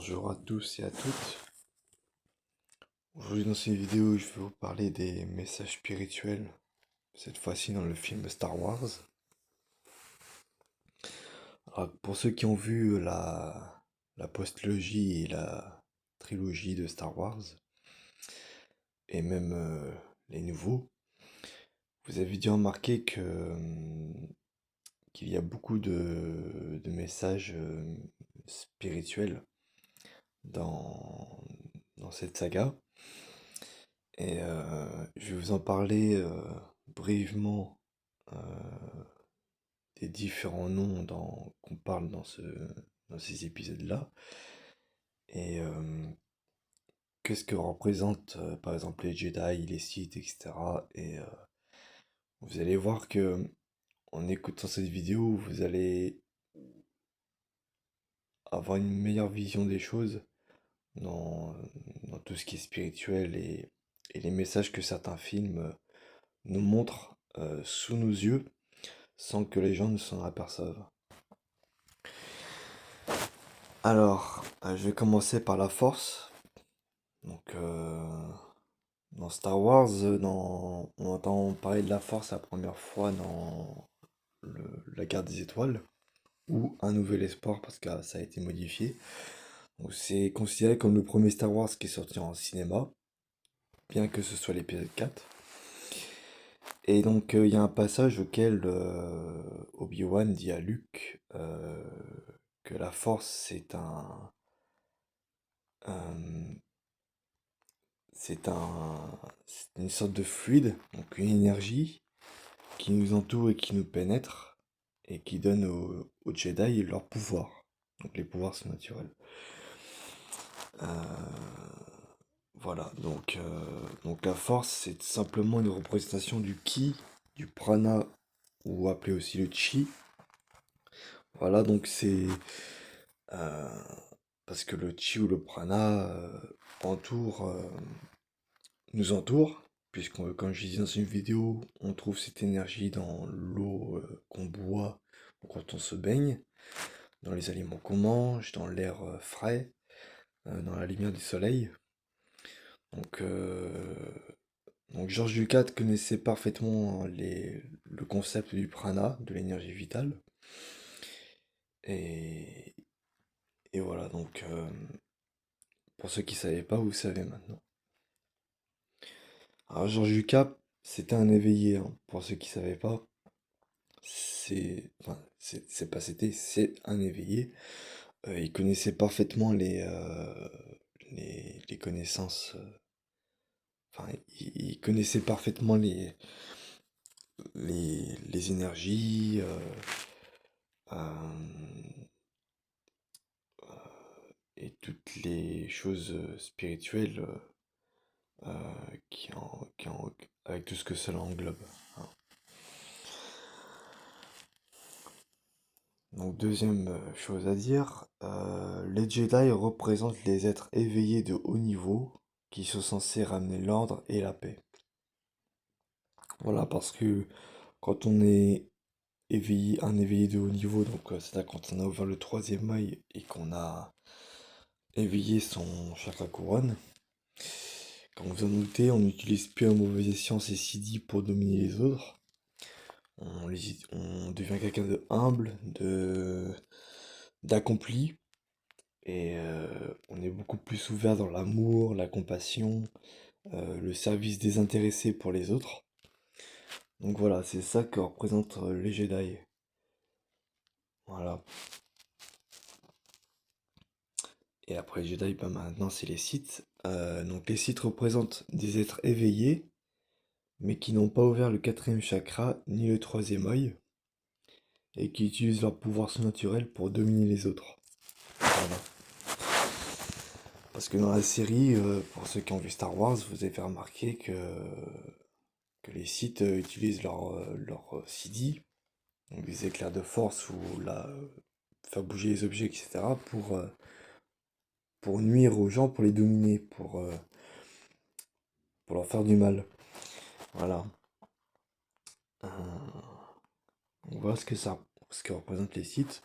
Bonjour à tous et à toutes. Aujourd'hui dans cette vidéo, je vais vous parler des messages spirituels, cette fois-ci dans le film Star Wars. Alors, pour ceux qui ont vu la postlogie et la trilogie de Star Wars, et même les nouveaux, vous avez dû remarquer qu'il y a beaucoup de messages spirituels dans, dans cette saga. Et je vais vous en parler brièvement euh, des différents noms qu'on parle dans ces épisodes-là. Et qu'est-ce que représentent par exemple les Jedi, les Sith, etc. Et vous allez voir que en écoutant cette vidéo, vous allez avoir une meilleure vision des choses dans, dans tout ce qui est spirituel et les messages que certains films nous montrent sous nos yeux sans que les gens ne s'en aperçoivent. Alors, je vais commencer par la force. Donc, dans Star Wars, on entend parler de la force la première fois dans la guerre des étoiles, ou Un Nouvel Espoir, parce que ça a été modifié. Donc, c'est considéré comme le premier Star Wars qui est sorti en cinéma, bien que ce soit l'épisode 4. Et donc, il y a un passage auquel Obi-Wan dit à Luke que la force, euh, c'est une sorte de fluide, donc une énergie qui nous entoure et qui nous pénètre et qui donne aux Jedi leur pouvoir, donc les pouvoirs surnaturels. Euh, voilà, donc la force, c'est tout simplement une représentation du ki, du prana, ou appelé aussi le chi. Voilà, donc c'est euh, parce que le chi ou le prana entoure, nous entoure, puisqu'on, comme je disais dans une vidéo, on trouve cette énergie dans l'eau qu'on boit quand on se baigne, dans les aliments qu'on mange, dans l'air frais, dans la lumière du soleil. Donc, euh, donc George Lucas connaissait parfaitement le concept du prana, de l'énergie vitale. Et, et voilà, donc pour ceux qui ne savaient pas, vous savez maintenant. Alors George Lucas, c'était un éveillé, hein, pour ceux qui ne savaient pas. C'est pas c'était, c'est un éveillé. Il connaissait parfaitement les connaissances. Enfin, il connaissait parfaitement les énergies euh, et toutes les choses spirituelles avec tout ce que cela englobe, hein. Donc deuxième chose à dire, les Jedi représentent les êtres éveillés de haut niveau qui sont censés ramener l'ordre et la paix. Voilà, parce que quand on est éveillé, un éveillé de haut niveau, donc c'est-à-dire quand on a ouvert le troisième œil et qu'on a éveillé son chakra couronne, comme vous en doutez, on n'utilise plus à mauvais escient ces CD pour dominer les autres. On devient quelqu'un de humble, d'accompli, et on est beaucoup plus ouvert dans l'amour, la compassion, le service désintéressé pour les autres. Donc voilà, c'est ça que représentent les Jedi. Voilà. Et après les Jedi, bah maintenant c'est les Sith. Donc les Sith représentent des êtres éveillés, mais qui n'ont pas ouvert le quatrième chakra ni le troisième œil, et qui utilisent leur pouvoir surnaturel pour dominer les autres. Voilà. Parce que dans la série, pour ceux qui ont vu Star Wars, vous avez remarqué que les Sith utilisent leur CD, donc des éclairs de force ou faire bouger les objets, etc., pour nuire aux gens, pour les dominer, pour leur faire du mal. Voilà. Euh, on voit ce que représentent les Sith.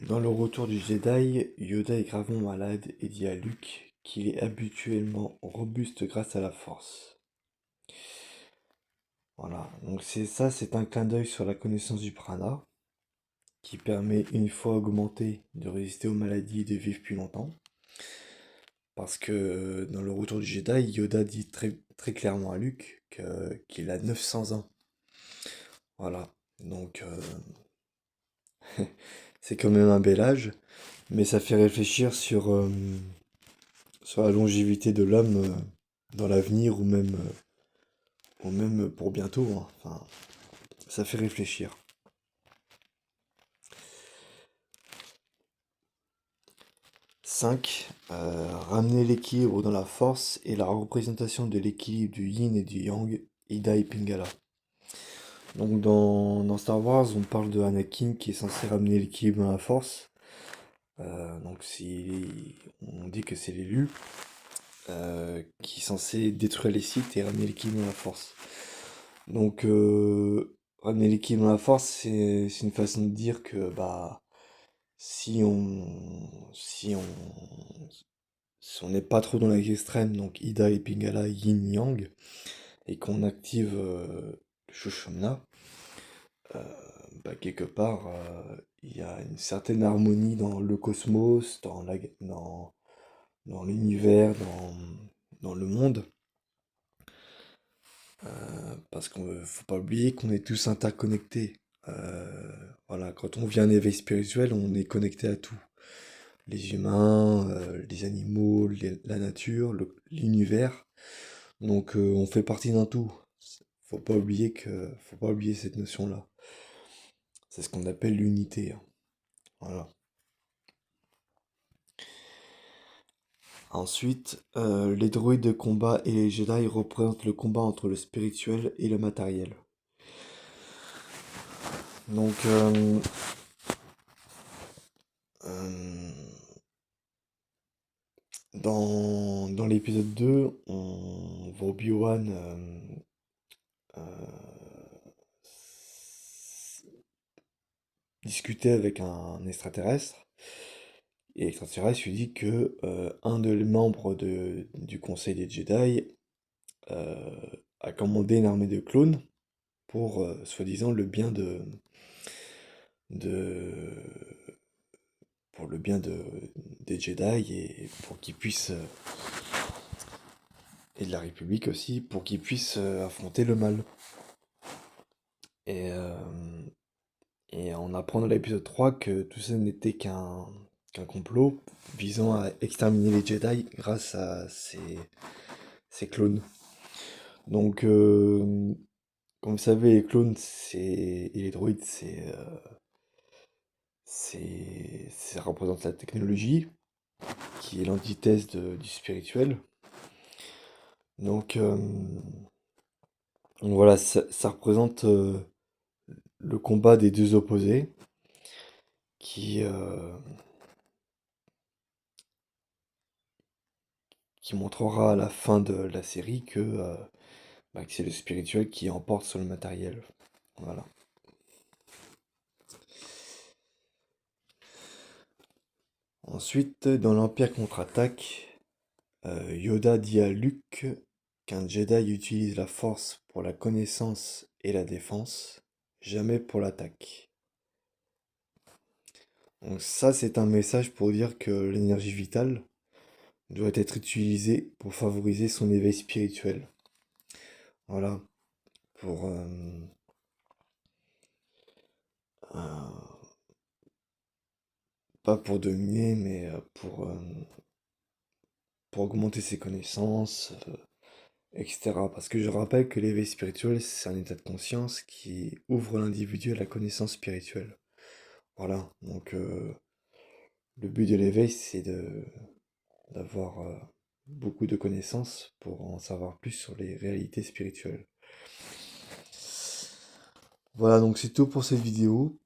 Dans le retour du Jedi, Yoda est gravement malade et dit à Luke qu'il est habituellement robuste grâce à la force. Voilà, donc c'est un clin d'œil sur la connaissance du prana, qui permet, une fois augmenté, de résister aux maladies et de vivre plus longtemps. Parce que dans le retour du Jedi, Yoda dit très, très clairement à Luke qu'il a 900 ans. Voilà, donc c'est quand même un bel âge, mais ça fait réfléchir sur la longévité de l'homme dans l'avenir ou même pour bientôt, hein. Enfin, ça fait réfléchir. 5. Ramener l'équilibre dans la force et la représentation de l'équilibre du yin et du yang, Ida et Pingala. Donc dans Star Wars, on parle de Anakin qui est censé ramener l'équilibre dans la force. Donc on dit que c'est l'élu qui est censé détruire les Sith et ramener l'équilibre dans la force. Donc ramener l'équilibre dans la force, c'est une façon de dire que bah si on si on si on n'est pas trop dans l'extrême, donc Ida et Pingala yin yang, et qu'on active le Shoshana, euh, bah, quelque part il y a une certaine harmonie dans le cosmos, dans l'univers, dans le monde. Parce qu'il faut pas oublier qu'on est tous interconnectés. Voilà, quand on vit un éveil spirituel, on est connecté à tout. Les humains, les animaux, la nature, l'univers. Donc on fait partie d'un tout. Faut pas oublier cette notion-là. C'est ce qu'on appelle l'unité, hein. Voilà. Ensuite, les droïdes de combat et les Jedi représentent le combat entre le spirituel et le matériel. Donc, euh, dans l'épisode 2, on voit Obi-Wan discuter avec un extraterrestre. Et l'extraterrestre lui dit que un des membres du Conseil des Jedi euh, a commandé une armée de clones pour, soi-disant, de, pour le bien des Jedi et pour qu'ils puissent, et de la République aussi, pour qu'ils puissent affronter le mal. Et, euh, et on apprend dans l'épisode 3 que tout ça n'était qu'un complot visant à exterminer les Jedi grâce à ces clones. Donc, comme vous savez, les clones et les droïdes, ça représente la technologie, qui est l'antithèse du spirituel. Donc, voilà, ça représente le combat des deux opposés, qui, euh, qui montrera à la fin de la série que c'est le spirituel qui emporte sur le matériel. Voilà. Ensuite, dans l'Empire contre-attaque, Yoda dit à Luke qu'un Jedi utilise la force pour la connaissance et la défense, jamais pour l'attaque. Donc ça, c'est un message pour dire que l'énergie vitale doit être utilisée pour favoriser son éveil spirituel. Voilà, pour euh, pas pour dominer, mais pour augmenter ses connaissances, etc. Parce que je rappelle que l'éveil spirituel, c'est un état de conscience qui ouvre l'individu à la connaissance spirituelle. Voilà, donc le but de l'éveil, c'est d'avoir beaucoup de connaissances pour en savoir plus sur les réalités spirituelles. Voilà, donc c'est tout pour cette vidéo.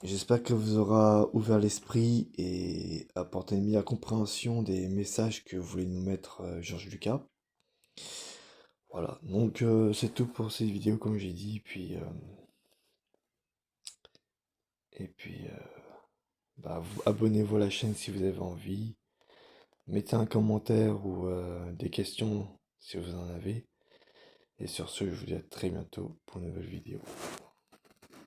J'espère que vous aura ouvert l'esprit et apporté une meilleure compréhension des messages que voulait nous mettre Georges Lucas. Voilà, donc c'est tout pour cette vidéo comme j'ai dit, et puis bah, abonnez-vous à la chaîne si vous avez envie. Mettez un commentaire ou des questions si vous en avez. Et sur ce, je vous dis à très bientôt pour une nouvelle vidéo.